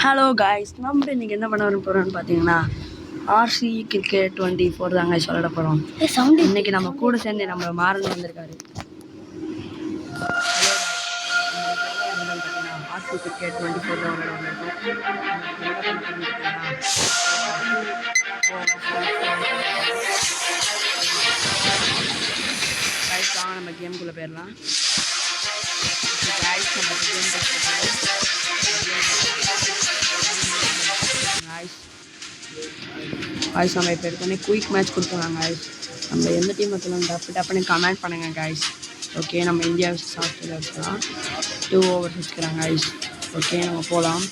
Hello guys, நம்ம இன்றைக்கி என்ன பண்ண போகிறோம்னு பார்த்தீங்கன்னா RC Cricket 24 தாங்க சொல்லிட போகிறோம். இன்றைக்கி நம்ம கூட சேர்ந்து நம்ம மாறன் வந்திருக்காரு. RC Cricket 24 தான் வந்திருக்கோம். காய்ஸ் வாங்க நம்ம கேமுக்குள்ளே போயிடலாம். காய்ஸ் நம்ம கேம் காய்ஸ் நம்ம இப்போ எடுத்தோடனே குயிக் மேட்ச் கொடுத்துருவாங்க. காய்ஸ் நம்ம எந்த டீம் வச்சுலாம் டப்புன்னு கமெண்ட் பண்ணுங்கள். காய்ஸ் ஓகே, நம்ம இந்தியா ஆஸ்திரேலியா வச்சுக்கலாம். 2 overs வச்சுக்கிறாங்க. காய்ஸ் ஓகே, நம்ம போகலாம்.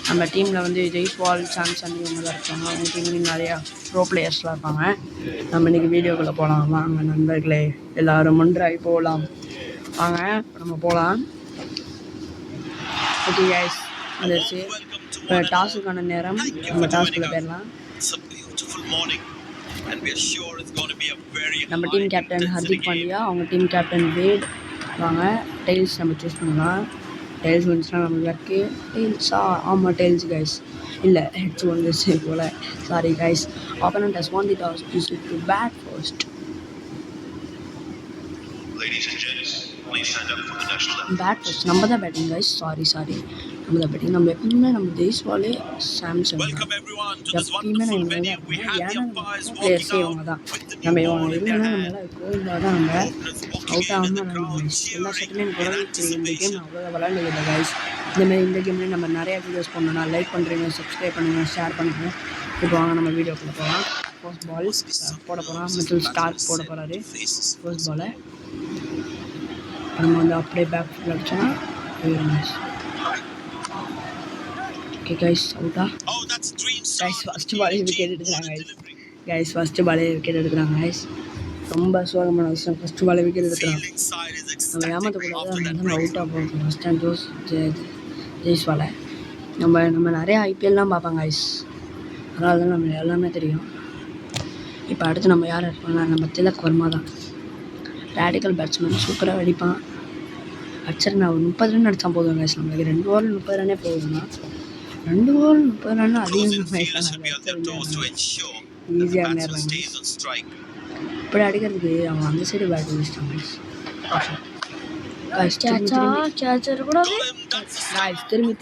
நம்ம டீமில் வந்து ஜெய்ஸ்வால், சாம்சன் இவங்க தான் இருக்காங்க. அவங்க டீம்லேயும் நிறையா ப்ரோ பிளேயர்ஸ்லாம் இருப்பாங்க. நம்ம இன்றைக்கி வீடியோக்குள்ளே போகலாம். வாங்க நண்பர்களே, எல்லோரும் ஒன்றாகி போகலாம். வாங்க நம்ம போகலாம். ஓகே காய்ஸ், வந்துடுச்சு. இப்போ டாஸுக்கான நேரம். நம்ம டாஸ்க்குள்ளே போயிடலாம். நம்ம டீம் கேப்டன் ஹர்திக் பாண்டியா, அவங்க டீம் கேப்டன் வேட். வாங்க டைல்ஸ் நம்ம சூஸ் பண்ணலாம். டைல்ஸ் வந்துச்சுன்னா நம்ம லக்கு. டைல்ஸா? ஆமாம் டைல்ஸ் கைஸ், இல்லை ஹெட்ஸ் வந்துச்சு போல். Sorry guys. Opponent has won the toss, you should to bat first. Bat first நம்ம தான் பேட்டிங் கைஸ். சாரி நம்ம தான் பேட்டிங். நம்ம எப்பவுமே நம்ம ஜெய்ஸ்வாலே, சாம்சன் எப்பயுமே நான் இவங்க தான் இருக்கேன். ஏன்னா பிளேயர்ஸே இவங்க தான். நம்ம இவங்க இல்லைன்னா நம்மளால் கோவிந்தால் தான் நம்ம அவுட் ஆகாமல் விளாடுவோம். எல்லா செட்டுமே எனக்கு உடனே தெரியும். இந்த கேம் நான் அவ்வளோ விளாண்டுருக்கேன் கைஸ். இந்தமாதிரி இந்த கேம்லேயும் நம்ம நிறையா வீடியோஸ் பண்ணணும்னா லைக் பண்ணுறீங்க, சப்ஸ்கிரைப் பண்ணுங்கள், ஷேர் பண்ணுங்கள். இப்போ வாங்க நம்ம வீடியோக்குள்ளே போகலாம். ஃபர்ஸ்ட் பால் போட போகிறோம். மிடில் ஸ்டார்க் போட போகிறாரு ஃபர்ஸ்ட் பாலை. நம்ம வந்து அப்படியே பேக் ஃபுல் அடிச்சோன்னா ஓகே கைஸ், அவுட்டா? கைஸ் ஃபஸ்ட்டு பாலே விக்கெட் எடுக்கிறாங்க. கைஸ் ஃபஸ்ட்டு பாலே விக்கெட் எடுக்கிறாங்க. கைஸ் ரொம்ப சோகமான விஷயம். ஃபஸ்ட்டு பாலே விக்கெட் எடுக்கிறாங்க. நம்ம ஏமாற்றக்கூடாது. நம்ம அவுட்டாக போகிறோம். ஃபஸ்ட் அண்ட் டோஸ் ஜெய்ஸ்வாலை. நம்ம நிறையா ஐபிஎல்லாம் பார்ப்பாங்க கைஸ், அதனால தான் நம்ம எல்லாமே தெரியும். இப்போ அடுத்து நம்ம யார் இருப்பாங்கன்னா நம்ம திலக் வர்மா தான். ரேடிக்கல் பேட்ஸ்மேன், சூப்பராக அடிப்பான். அடிச்சர் நான் ஒரு 30 ரன் அடித்தா போதும் கைஸ். நம்மளுக்கு 2 over 30 ரன்னே போதும்னா 2 over 30 ரன் அதிகம். ஈஸியாக நேர்றாங்க. இப்படி அடிக்கிறதுக்கு அவன் அந்த சைடு பேட் வச்சுட்டாங்க.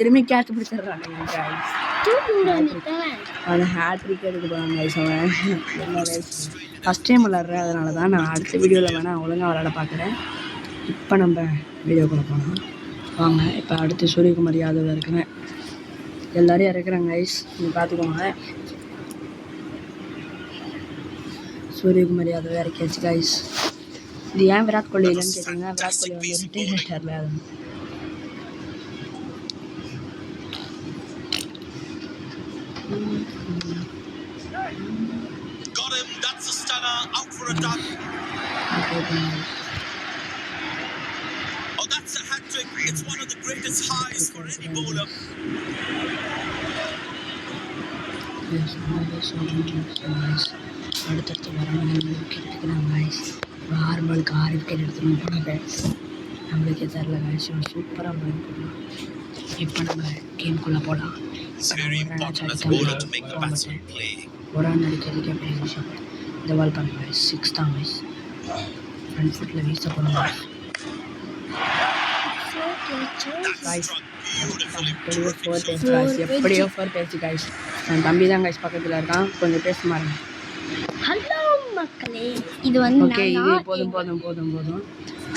திரும்பி கேட்ச் பிடிச்சிடுறாங்க. அவன் ஹேட்ரிக் எடுக்க போகிறாங்க கைஸ். அவன் ஃபஸ்ட் டைம் விளாட்றேன், அதனால தான் நான் அடுத்த வீடியோவில் வேணால் ஒழுங்காக விளாட பார்க்குறேன். இப்போ நம்ம வீடியோக்குள்ளே போகலாம். வாங்க இப்போ அடுத்து சூரியகுமார் யாதவ் இருக்கிறேன். எல்லோரும் இறக்குறாங்க கைஸ், நீங்கள் பார்த்துக்கோங்க. சூரியகுமார் யாதவ் இறக்கியாச்சு கைஸ். இது ஏன் விராட் கோலி இல்லைன்னு கேட்டிங்கன்னா, விராட் கோலி வந்து ரிட்டையர் ஆகிட்டார்ல. அது It's one of the greatest highs for any bowler. அடுத்தடுத்து வரவங்க விக்கெட் எடுக்கிறாங்க கைஸ். 6 பாலுக்கு 6 விக்கெட் எடுத்துக்கணும் போனாங்க. நம்மளுக்கே தெரில கைஸ், சூப்பராக பால் போடலாம். இப்போ நம்ம கேமுக்குள்ளே போகலாம். ஒரு ரன் அடிக்கிறதுக்கே பெரிய விஷயம். இந்த பால் பண்ணுங்க கைஸ், 6 தான் கைஸ். ஃப்ரண்ட் ஃபுட்டில் வீச போகணும் எப்படியோ ஃபோர் பேச்சு கைஸ். என் தம்பி தான் கைஸ் பக்கத்தில் இருக்கான், கொஞ்சம் பேச மாட்டேன். ஹலோ மக்களே, இது வந்து ஓகே, இது போதும்.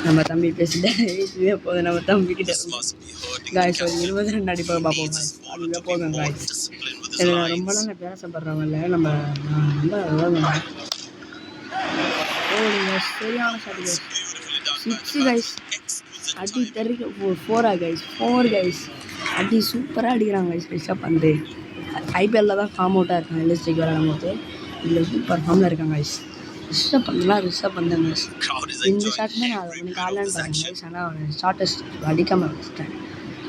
நம்ம தம்பி பேசிட்டேன், இதுவே போதும். நம்ம தம்பிக்கிட்ட காய்ஸ் ஒரு 20 ரன் அடிப்பாக பார்ப்போம் காய்ஸ். அதுவே போதும் காய்ஸ். இதில் ரொம்பலாம் நான் பேசப்படுறவங்கள நம்ம ரொம்ப சரியான ஷாட் கைஸ். 6 கைஸ். அடி தெரிக்க 4 கைஸ். அடி சூப்பராக அடிக்கிறாங்க கைஸ். ரிஷப் பந்த் ஐபிஎல்லில் தான் ஃபார்ம் அவுட்டாக இருக்காங்க. எல்எஸ்டிக்கு விளையாடும் போது இதில் சூப்பர் ஃபார்மில் இருக்காங்க கைஸ். ரிஷப் பந்த் கைஸ். இந்த ஷாட்டுமே நான் அதை கொஞ்சம் காலான்னு பாருங்க கைஸ். ஆனால் அவன் ஷார்ட்டஸ்ட் அடிக்காமல் வச்சுட்டேன்,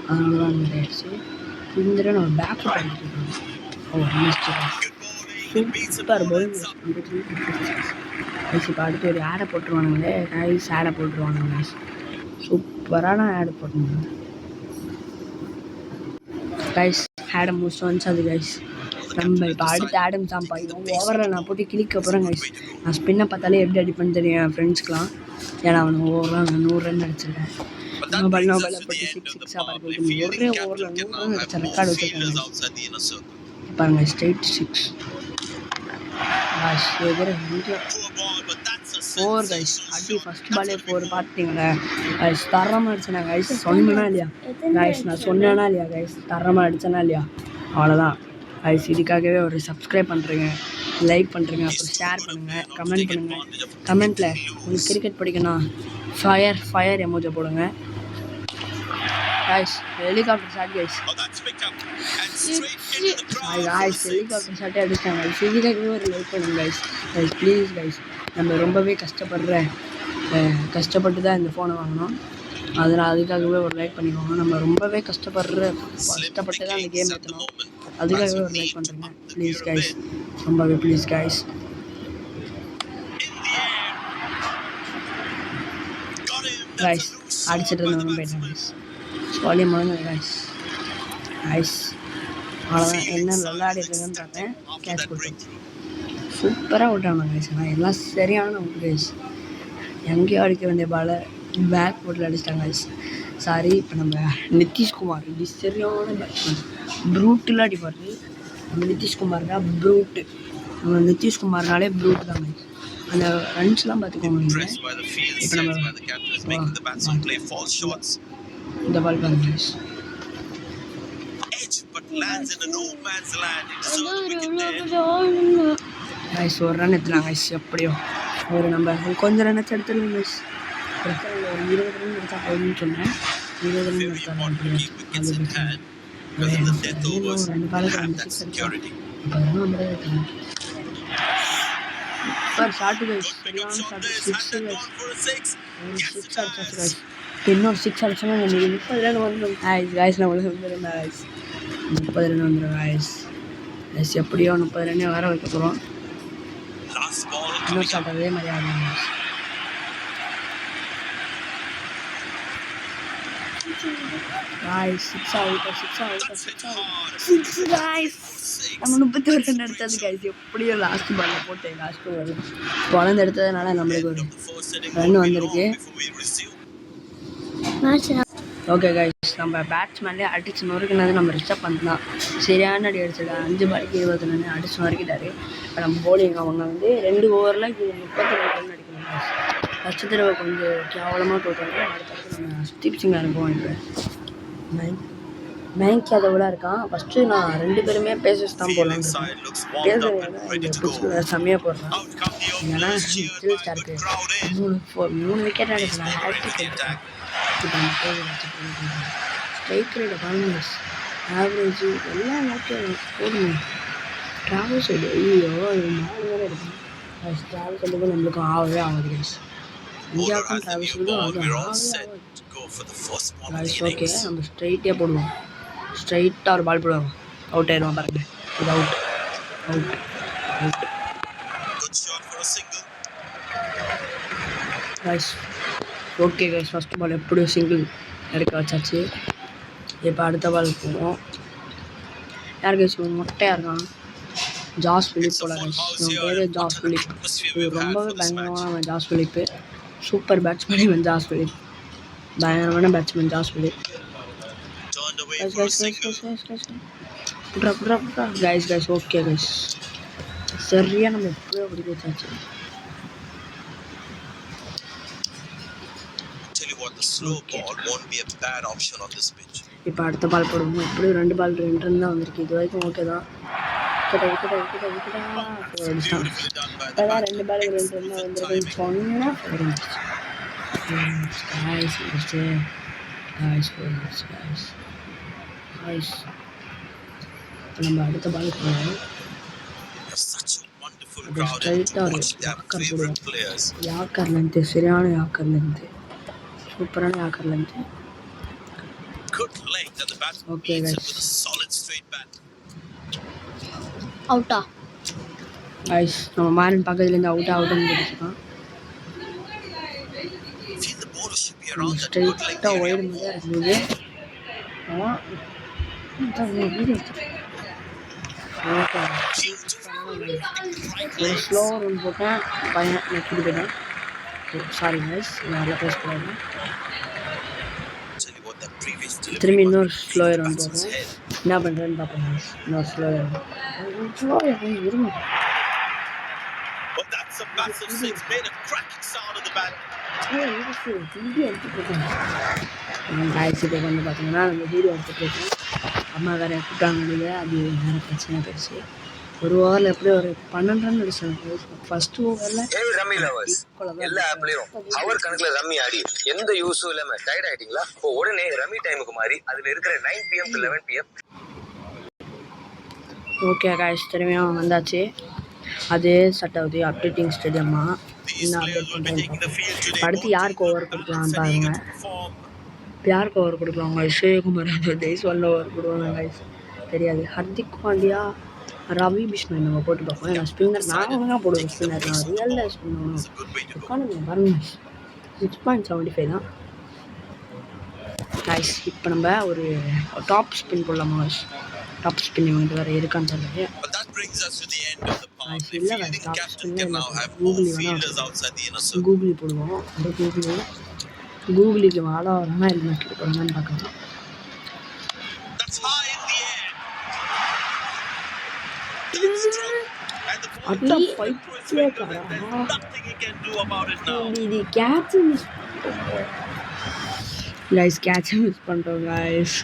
அதனால தான் அந்த ஆயிடுச்சு. இந்த தடவை நம்ம பேக் ஃபுட் அடிக்கிட்டு சூப்பர் போல் கைஸ். இப்போ அடுத்து ஒரு ஆடை போட்டுருவானுங்களே கைஸ். கைஸ் சூப்பரான ஆட் போட்டுருந்தாங்க கைஸ். ஆடம் முடிச்சு வந்துச்சு அது கைஸ். நம்ம இப்போ அடுத்த ஆடம் தான் பாய்க்கும். ஓவரில் நான் போட்டு கிளிக்க போகிறேன் கைஸ். நான் ஸ்பின்னை பார்த்தாலே எப்படி அடிப்பேன்னு தெரியும் என் ஃப்ரெண்ட்ஸ்க்குலாம். ஏன்னா அவனுக்கு ஓவராக நான் 100 ரன் அடிச்சிருக்கேன். நோபலில் போட்டு 6 பார்க்க வைக்கணும். ஒரே ஓவரில் 100 ரன் அடிச்ச ரெக்கார்டு வச்சுருக்காங்க பாருங்க. Straight 6 4 guys. அடி ஃபர்ஸ்ட் பாலே 4 பார்த்தீங்களா கைஸ்? தரமாக அடிச்சேனா கைஸ்? சொன்னேனா இல்லையா கைஸ்? நான் சொன்னேனா இல்லையா கைஸ்? தரமாக அடிச்சேனா இல்லையா? அவ்வளோதான் கைஸ். இதுக்காகவே ஒரு சப்ஸ்கிரைப் பண்ணுறேங்க, லைக் பண்ணுறேங்க, அப்புறம் ஷேர் பண்ணுங்கள், கமெண்ட் பண்ணுங்கள். கமெண்ட்டில் உங்களுக்கு கிரிக்கெட் பிடிக்குன்னா ஃபயர் எமோஜி போடுங்க guys. Helicopter shot guys. Helicopter ஷாட்டே அடிச்சிட்டாங்க கைஸ். இதுக்காகவே ஒரு லைக் பண்ணுங்க கைஸ். Please guys. நம்ம ரொம்பவே கஷ்டப்பட்டு தான் இந்த ஃபோனை வாங்கினோம். அதனால் அதுக்காகவே ஒரு லைக் பண்ணிக்கோங்க. நம்ம ரொம்பவே கஷ்டப்பட்டு தான் அந்த கேம் ஏற்றணும். அதுக்காகவே ஒரு லைக் பண்ணுறேங்க ப்ளீஸ் கைஸ். ரொம்பவே ப்ளீஸ் கைஸ். கைஸ் அடிச்சிட்டு இருந்தவங்க போயிட்டாங்க கைஸ். சொல்லி முடிஞ்சது கைஸ். அவ்வளோதான். என்ன நல்லா ஆடிட்டுருக்குன்னு பார்த்தேன். கேட்ச் கொடுத்தேன். சூப்பராக விட்டாங்க கைஸ். ஆனால் எல்லாம் சரியான கைஸ். எங்கேயோ அடிக்க வேண்டிய பாலை பேக் போட்டில் அடிச்சிட்டாங்க கைஸ். சாரி. இப்போ நம்ம நிதிஷ்குமார் இது சரியான பேட்ஸ்மேன். ப்ரூட்டில் அடிப்பார். நம்ம நிதிஷ்குமார் தான் ப்ரூட்டு. நம்ம நிதிஷ்குமார்னாலே ப்ரூட் தான் கைஸ். அந்த ரன்ஸ்லாம் பார்த்துக்கோங்க. இப்போ நம்ம இந்த பால் பாருங்க கைஸ். கைஸ் ஒரு ரன் எடுத்துலாம் கைஸ். எப்படியோ ஒரு நம்ம கொஞ்சம் ரன் எடுத்துருவோம் கைஸ். ஒரு 20 ரன் எடுத்தா போதும்னு சொன்னேன். 20 ரன் எடுத்தாலும் அது 2 பாலுக்கு 2 6 அடிச்சோம். இப்போ நம்ம எடுத்துக்கலாம். Shot guys. சரியான ஷார்ட் 6 கைஸ். 6 அடிச்சாச்சு கைஸ். இன்னொரு 6 அடிச்சோன்னா நம்மளுக்கு 30 ரன் வந்துடும் கைஸ். நம்மளுக்கு 30 ரன் கைஸ். 30 ரன் வந்துடும் கைஸ். எப்படியோ 30 ரன்னே வர வைக்க போகிறோம். இன்னொரு ஷாட் அதே மாதிரி ஆகும் கைஸ். 6 out guys. நம்ம 31 ரன் எடுத்தது கைஸ். எப்படியோ லாஸ்ட் பாலில் போட்டு லாஸ்ட் குழந்தை எடுத்ததுனால நம்மளுக்கு ஒரு ரன் வந்திருக்கு. Okay guys. நம்ம பேட்ஸ்மேன்லேயே அடிச்சு நொறுக்குனது நம்ம ரிஷப் பந்த் தான். சரியான அடி அடிச்சிடலாம். 5 பாலுக்கு 20 ரன் அடிச்சு நொறுக்கிட்டாரு. இப்போ நம்ம போலிங் அவங்க 2 ஓவரில் 32 ரன் அடிக்கணும் கைஸ். ஃபஸ்ட்டு தடவை கொஞ்சம் கேவலமாக தோற்றாங்க. அடுத்தடுத்து நம்ம ஸ்டீப் சிங்கா இருக்கும். இப்போ மயங்க் யாதவ்லாம் இருக்கான். ஃபஸ்ட்டு நான் 2 பேருமே பேசஸ் தான் போடலான்னு பேச செம்மையாக போடுறேன். ஏன்னா ஸ்டில் ஸ்டார்க்கு 3 விக்கெட் அடிக்கலாம். இப்போ நம்ம ஸ்ட்ரைக் ரேட்டை பாருங்க. ஆவரேஜ் எல்லாம் ஓகே போடுங்க. ட்ராவல் சைடு ஐயோ 4 பேர் எடுக்கணும். ட்ராவல் சைடுக்கு நம்மளுக்கு ஆகவே ஆகாது கைஸ். இந்தியாவுக்கும் ட்ராவல் சைடுக்கும் அது ஆகவே ஆகாது கைஸ். ஓகே நம்ம ஸ்ட்ரைட்டே போடுவோம். ஸ்ட்ரைட்டாக ஒரு பால் போடுவோம். அவுட் ஆயிடுவான் பாருங்க. இது out. Guys okay guys. First ball எப்படியும் சிங்கிள் எடுக்க வச்சாச்சு. இப்போ அடுத்த பால் போவோம். யார் கைஸ் மொட்டையாக இருக்கான்? ஜாஸ் பிலிப் போல கைஸ். இவன் பேர் ஜாஸ் பிலிப். ரொம்பவே பயங்கரமான ஜாஸ் பிலிப்பு. சூப்பர் பேட்ஸ்மேன் இவன் ஜாஸ் பிலிப். பயங்கரமான பேட்ஸ்மேன் ஜாஸ் பிலிப். Guys okay guys. சரியாக நம்ம எப்படியோ பிடிக்க வச்சாச்சு. இப்போ அடுத்த பால் போடுவோம். எப்படியும் 2 பால் 2 ரன் தான் வந்திருக்கு. இது வரைக்கும் ஓகே தான். இப்போதான் 2 பால் 2 ரன் தான் வந்திருக்கு சொன்னால் இப்போ நம்ம அடுத்த பால் போடுவோம். ஸ்ட்ரைட்டாக ஒரு யாக்கர் போடுவோம். யாக்கர்லேருந்து சரியான யாக்கர்லேருந்து சூப்பரான யாக்கர்லேருந்து. ஓகே அவுட்டா கைஸ். நம்ம மாறன் பக்கத்துலேருந்து அவுட்டுன்னு போட்டுருக்கான். ஸ்ட்ரைட்டாக ஒயிட் மட்டும் இருக்குது. ஓகே ஒரு ஸ்லோ ரன் போட்டேன் பையன் நெக்கிட்டு போயிட்டேன். சாரி கைஸ், நல்லா பேசக்கூடாது. Tell you what, that previous delivery திரும்பி must இன்னொரு be slow beating run batsman's போடுறேன். head. என்ன பண்ணுறேன்னு பார்ப்போம் guys. இன்னொரு ஸ்லோ ரன் இருங்க. But that's a massive six, made a cracking sound of the bat. guys இப்போ வந்து பார்த்தீங்கன்னா நம்ம வீடியோ எடுத்துகிட்டு அம்மா வேறு கூட்டாங்க. அது வேறு பிரச்சனை போயிடுச்சு. ஒரு ஓவரில் எப்படி ஒரு 12 ரன் அடிச்சாங்க. ஃபர்ஸ்ட் ஓவரில் ரம்மி லவர்ஸ் எல்லா ஆப்லயும் அவர் கணக்குல ரம்மி ஆடி எந்த யூஸும் இல்லாம டயர்ட் ஆயிட்டீங்களா? இப்போ உடனே ரம்மி டைமுக்கு மாறி அதுல இருக்கிற 9 PM to 11 PM. Okay guys, திரும்பியும் வந்தாச்சு. அதே சட்டாவது அப்டேட்டிங் ஸ்டேடியம்மா இன்னும் அப்டேட் பண்ணுறேன். அடுத்து யாருக்கு ஓவர் கொடுக்கலாம் பாருங்க. யாருக்கு ஓவர் கொடுக்கலாம் guys? சூரியகுமார் ஜெய்ஸ்வால் ஓவர் கொடுவாங்க guys, தெரியாது. ஹர்திக் பாண்டியா, ரவி பிஷ்ணு நம்ம போட்டு பார்ப்போம். ஏன்னா ஸ்பின்னர் நான் ஒழுங்காக போடுவேன். ஸ்பின்னர் நான் ரியலில் ஸ்பின் பண்ணுவேன். எக்கானமி பாருங்க 6.75 தான் guys. இப்போ நம்ம ஒரு டாப் ஸ்பின் போடலாமா guys? டாப் ஸ்பின் இவங்க வேறு இருக்கான்னு தெரியல. But that brings us to the end of the part. The இல்லை fielding top captain spin can now have more googly fielders வேணால் outside the inner circle. Googly போடுவோம். அந்த கூகுளிக்கு வாழ வரானா இல்லை நக்கிட்டு போகிறாங்கன்னு பார்க்கலாம். That's high in the air. That's strong. And the ball Atla goes fight through his fingers and there's nothing he can do about it now. இது catch miss guys, கேட்சை miss பண்ணுறோம் guys.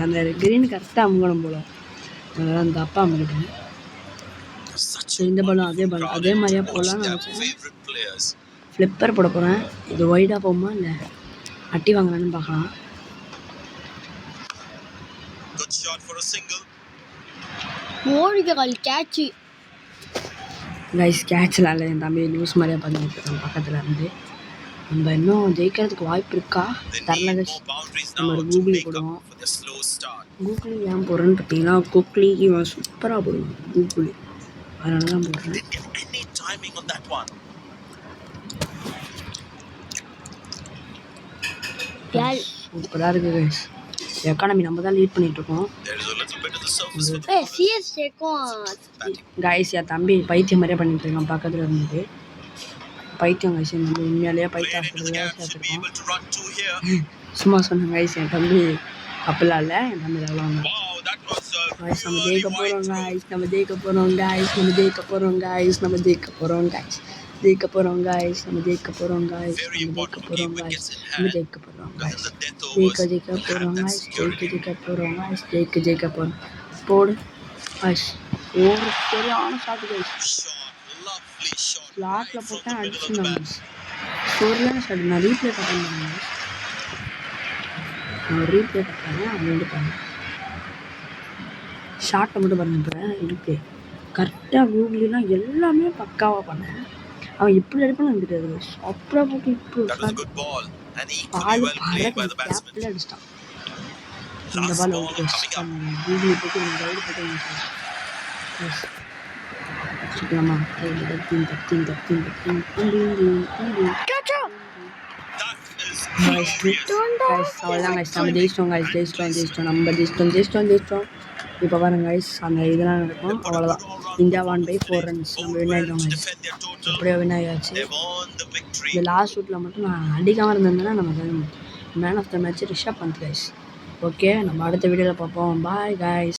அந்த கிரீன் கரெக்டாக அமுகணும் போல, அதனால் அந்த அப்பா அமுகிட்டேன். Such இந்த பாலும் அதே பால் அதே மாதிரியா watch போடலான்னு their நினச்சேன். favorite players. ஃப்ளிப்பர் போட போகிறேன். இது ஒய்டாக போகுமா இல்லை அட்டி வாங்கினான்னு பார்க்கலாம். Good shot for a single. ஓடிகள் கேட்ச். கைஸ் கேட்ச்லாம் இல்லை, என் தம்பி நியூஸ் மாதிரியா பார்த்துட்டு இருக்கான் பக்கத்தில் இருந்து. நம்ம இன்னும் ஜெயிக்கிறதுக்கு வாய்ப்பு இருக்கா? They தரல need கைஸ். more boundaries நம்ம now ஒரு to கூகுளி make போடுவோம். up for their slow start. Googly ஏன் போடுறேன்னு பார்த்தீங்கன்னா குக்லி இவன் சூப்பராக போடுவான் கூகுளி, அதனால தான் போடுறேன். Didn't get any timing on that one. சூப்பராக இருக்குது கைஸ். எக்கானமி நம்ம தான் லீட் பண்ணிகிட்ருக்கோம் There is a little bit of the surface for the ஏய் சிஎஸ்கேக்கும் batting. கைஸ். என் தம்பி பைத்தியம் மாதிரியே பண்ணிட்டு இருக்கான் பக்கத்தில் இருந்துட்டு. பைத்தியம் கைஸ், என் தம்பி உண்மையாலேயே பைத்தியம் Played into the ஹாஸ்பிட்டலில் gap, should be சேர்த்துருக்கோம். able to run two here. சும்மா சொன்னேன் கைஸ், என் தம்பி அப்படிலாம் இல்லை, என் தம்பி எல்லாம் Wow, that was a guys. நம்ம really ஜெயிக்க wide போகிறோம் throw. கைஸ், நம்ம ஜெயிக்க போகிறோம் கைஸ், நம்ம ஜெயிக்க போகிறோம் கைஸ், நம்ம ஜெயிக்க போகிறோம் கைஸ், ஜெயிக்க போகிறோம் கைஸ், நம்ம ஜெயிக்க போகிறோம் கைஸ், Very நம்ம ஜெயிக்க important to போகிறோம் keep கைஸ், wickets in நம்ம hand. ஜெயிக்க போகிறோம் Because guys, in the death ஜெயிக்க overs, ஜெயிக்க you have போகிறோம் that கைஸ், security. ஜெயிக்க போகிறோம் கைஸ், ஜெயிக்க போகிறோம் போடு கைஸ். ஒரு சரியான shot guys, Shot, lovely shot. ஸ்லாட்டில் Right from போட்டேன் the middle of the அடிச்சுருந்தாங்க bat. Guys. சரியான ஷாட். நான் ரீப்ளே கட்டேன், நான் ரீப்ளே கட்டுறேன். அது வந்து பாருங்க ஷார்ட்டை மட்டும் பாருங்க. இப்போ இருக்கு கரெக்டாக கூகுளிலாம் எல்லாமே பக்காவாக பண்ணேன். அவன் எப்படி அடிப்பான்னு எனக்கு தெரியாது. அப்புறம் போட்டு இப்போ That was a good ball and equally ball well played by the பறக்க batsman. கேப்பில் அடிச்சிட்டான். இந்த Last பால் ball coming up. கூகுளி போட்டு கைடு போட்டு சுத்தலாமா தப்பின் தப்பின் தப்பின் தப்பின் That is glorious. அவ்வளோதான் கைஸ். நம்ம ஜெயிச்சிட்டோம் கைஸ், ஜெயிச்சிட்டோம் நம்ம ஜெயிச்சிட்டோம். இப்போ பாருங்க கைஸ், அந்த இதெல்லாம் நடக்கும். அவ்வளோதான். இந்தியா 1/4 ரன்ஸ் நம்ம வின் ஆகிட்டோம் கைஸ். Defend their total. எப்படியோ வின் ஆகியாச்சு. They've won the victory. இந்த லாஸ்ட் ஷூட்டில் மட்டும் நான் அடிக்காமல் இருந்தேன்னா நம்ம man of the match Rishabh Pant guys. Okay, நம்ம அடுத்த வீடியோவில் பார்ப்போம். Bye guys.